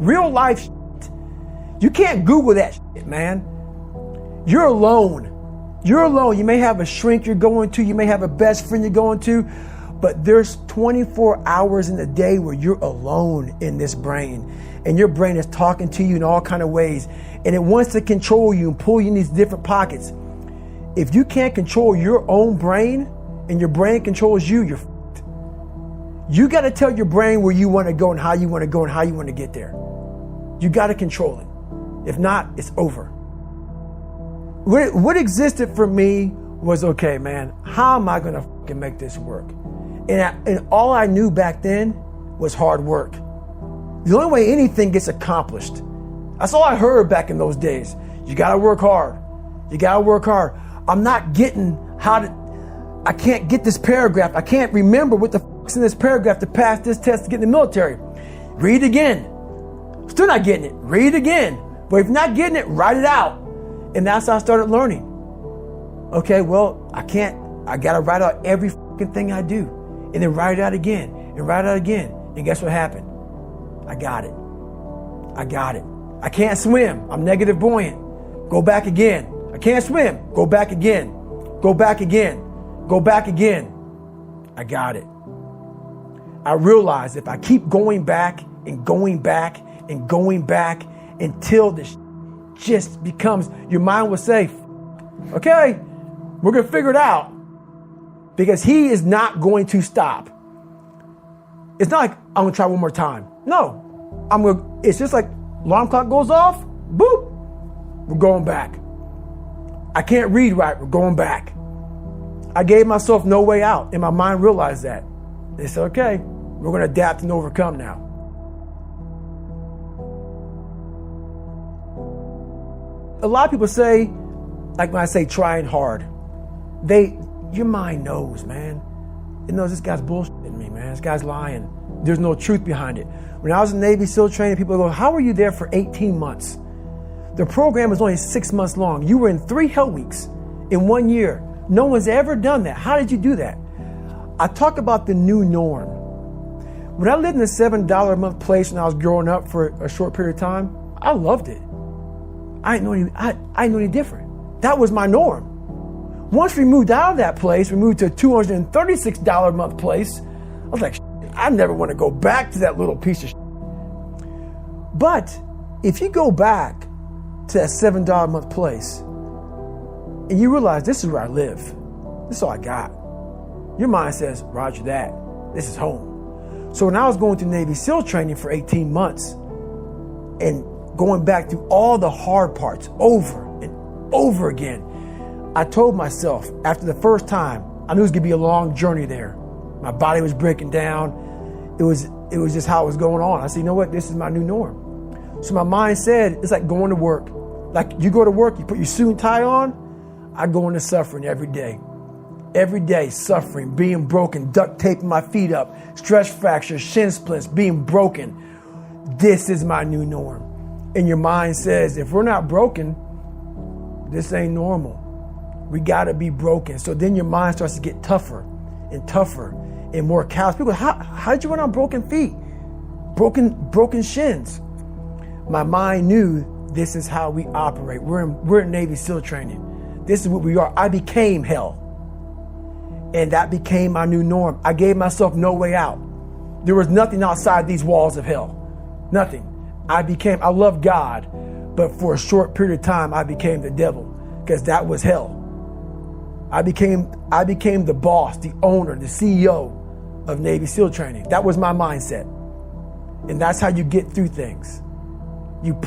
Real life shit. You can't Google that shit, man. You're alone. You're alone. You may have a shrink you're going to. You may have a best friend you're going to. But there's 24 hours in the day where you're alone in this brain. And your brain is talking to you in all kinds of ways. And it wants to control you and pull you in these different pockets. If you can't control your own brain and your brain controls you, you're f***ed. You got to tell your brain where you want to go and how you want to go and how you want to get there. You got to control it. If not, it's over. What existed for me was, okay, man, how am I going to fucking make this work? And all I knew back then was hard work. The only way anything gets accomplished. That's all I heard back in those days. You got to work hard. You got to work hard. I'm not getting I can't get this paragraph. I can't remember what the fuck's in this paragraph to pass this test to get in the military. Read again. Still not getting it. Read again. But if you're not getting it, write it out. And that's how I started learning. Okay, well, I got to write out every fucking thing I do. And then write it out again. And write it out again. And guess what happened? I got it. I can't swim. I'm negative buoyant. Go back again. I can't swim. Go back again. Go back again. Go back again. I got it. I realized if I keep going back and going back and going back until this just becomes, your mind will say, okay, we're going to figure it out, because he is not going to stop. It's not like I'm going to try one more time. No, it's just like alarm clock goes off, boop, we're going back. I can't read right, we're going back. I gave myself no way out, and my mind realized that. They said, okay, we're going to adapt and overcome now. A lot of people say, like when I say trying hard, your mind knows, man. It knows this guy's bullshitting me, man. This guy's lying. There's no truth behind it. When I was in Navy SEAL training, people go, how were you there for 18 months? The program was only 6 months long. You were in 3 hell weeks in 1 year. No one's ever done that. How did you do that? I talk about the new norm. When I lived in a $7 a month place when I was growing up for a short period of time, I loved it. I didn't know any different. That was my norm. Once we moved out of that place, we moved to a $236 a month place. I was like, I never want to go back to that little piece of shit. But if you go back to that $7 a month place and you realize this is where I live, this is all I got, your mind says, roger that, this is home. So when I was going through Navy SEAL training for 18 months and going back through all the hard parts over and over again, I told myself after the first time, I knew it was going to be a long journey there. My body was breaking down. It was just how it was going on. I said, you know what? This is my new norm. So my mind said, it's like going to work. Like you go to work, you put your suit and tie on. I go into suffering every day. Every day, suffering, being broken, duct taping my feet up, stress fractures, shin splints, being broken. This is my new norm. And your mind says, if we're not broken, this ain't normal. We got to be broken. So then your mind starts to get tougher and tougher and more callous. People go, how did you run on broken feet? Broken shins. My mind knew this is how we operate. We're in Navy SEAL training. This is what we are. I became hell. And that became my new norm. I gave myself no way out. There was nothing outside these walls of hell. Nothing. I love God, but for a short period of time, I became the devil, because that was hell. I became the boss, the owner, the CEO of Navy SEAL training. That was my mindset. And that's how you get through things. You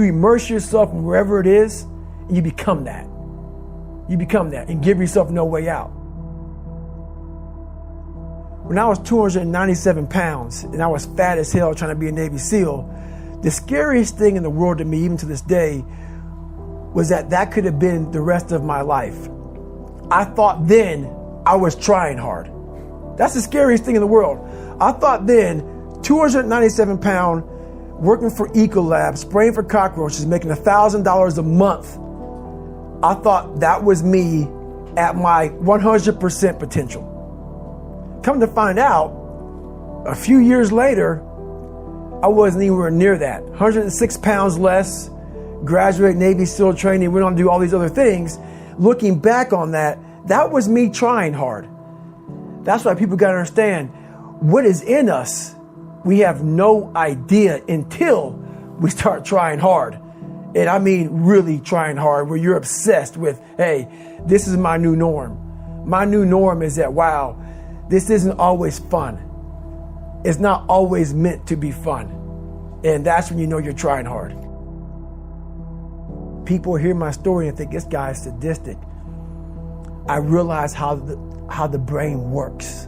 immerse yourself in wherever it is, and you become that. You become that and give yourself no way out. When I was 297 pounds and I was fat as hell trying to be a Navy SEAL, the scariest thing in the world to me, even to this day, was that could have been the rest of my life. I thought then I was trying hard. That's the scariest thing in the world. I thought then, 297 pound, working for Ecolab, spraying for cockroaches, making $1,000 a month. I thought that was me at my 100% potential. Come to find out, a few years later, I wasn't anywhere near that. 106 pounds less, graduate Navy SEAL training, went on to do all these other things. Looking back on that, that was me trying hard. That's why people got to understand what is in us. We have no idea until we start trying hard. And I mean really trying hard, where you're obsessed with, hey, this is my new norm. My new norm is that, wow, this isn't always fun. It's not always meant to be fun. And that's when you know you're trying hard. People hear my story and think this guy is sadistic. I realize how the brain works.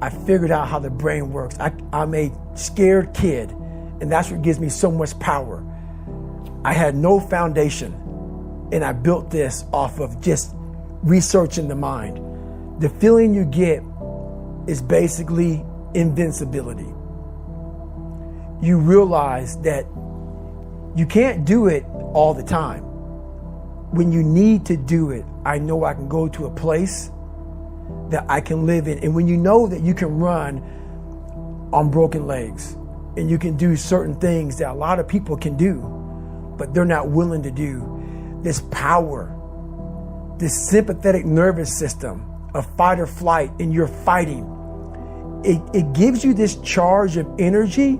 I figured out how the brain works. I'm a scared kid, and that's what gives me so much power. I had no foundation, and I built this off of just researching the mind. The feeling you get is basically invincibility. You realize that you can't do it all the time. When you need to do it, I know I can go to a place that I can live in. And when you know that you can run on broken legs and you can do certain things that a lot of people can do, but they're not willing to do, this power, this sympathetic nervous system of fight or flight, and you're fighting, it gives you this charge of energy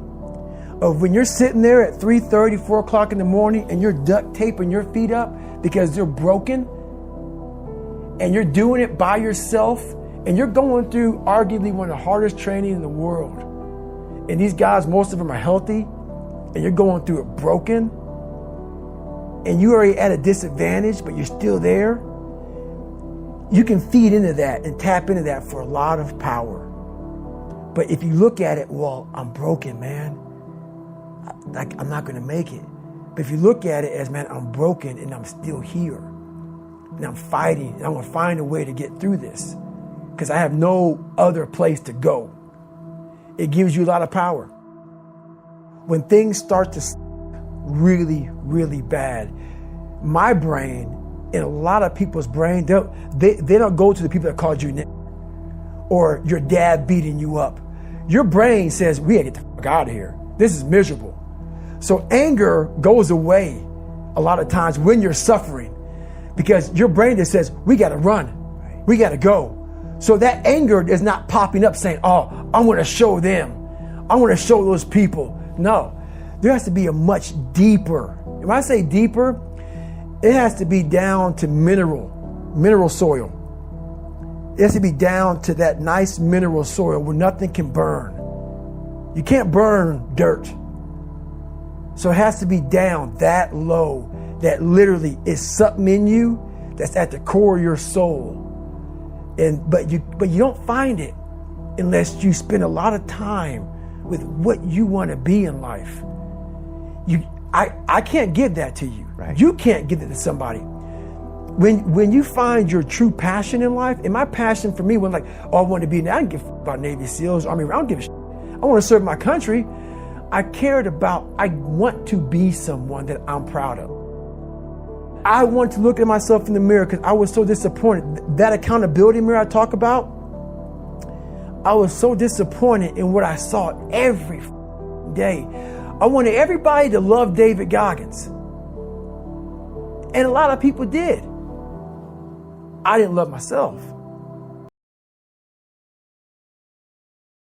of when you're sitting there at 3:30, 4 o'clock in the morning and you're duct taping your feet up because they're broken, and you're doing it by yourself, and you're going through arguably one of the hardest training in the world. And these guys, most of them are healthy, and you're going through it broken, and you're already at a disadvantage, but you're still there. You can feed into that and tap into that for a lot of power. But if you look at it, well, I'm broken, man. I'm not going to make it. But if you look at it as, man, I'm broken and I'm still here, and I'm fighting, and I'm going to find a way to get through this because I have no other place to go. It gives you a lot of power. When things start to really, really bad, my brain and a lot of people's brain, they don't go to the people that called you nigger or your dad beating you up. Your brain says, we gotta get the fuck out of here. This is miserable. So anger goes away a lot of times when you're suffering because your brain just says, we gotta run, we gotta go. So that anger is not popping up saying, oh, I'm gonna show them, I'm gonna show those people. No, there has to be a much deeper, when I say deeper, it has to be down to mineral soil. It has to be down to that nice mineral soil where nothing can burn. You can't burn dirt. So it has to be down that low, that literally is something in you that's at the core of your soul. But you don't find it unless you spend a lot of time with what you want to be in life. I can't give that to you. Right. You can't give it to somebody. When you find your true passion in life, and my passion for me was like, oh, I want to be, I didn't give a about Navy SEALs, Army, I don't give a shit. I want to serve my country. I want to be someone that I'm proud of. I want to look at myself in the mirror because I was so disappointed. That accountability mirror I talk about, I was so disappointed in what I saw every day. I wanted everybody to love David Goggins. And a lot of people did. I didn't love myself.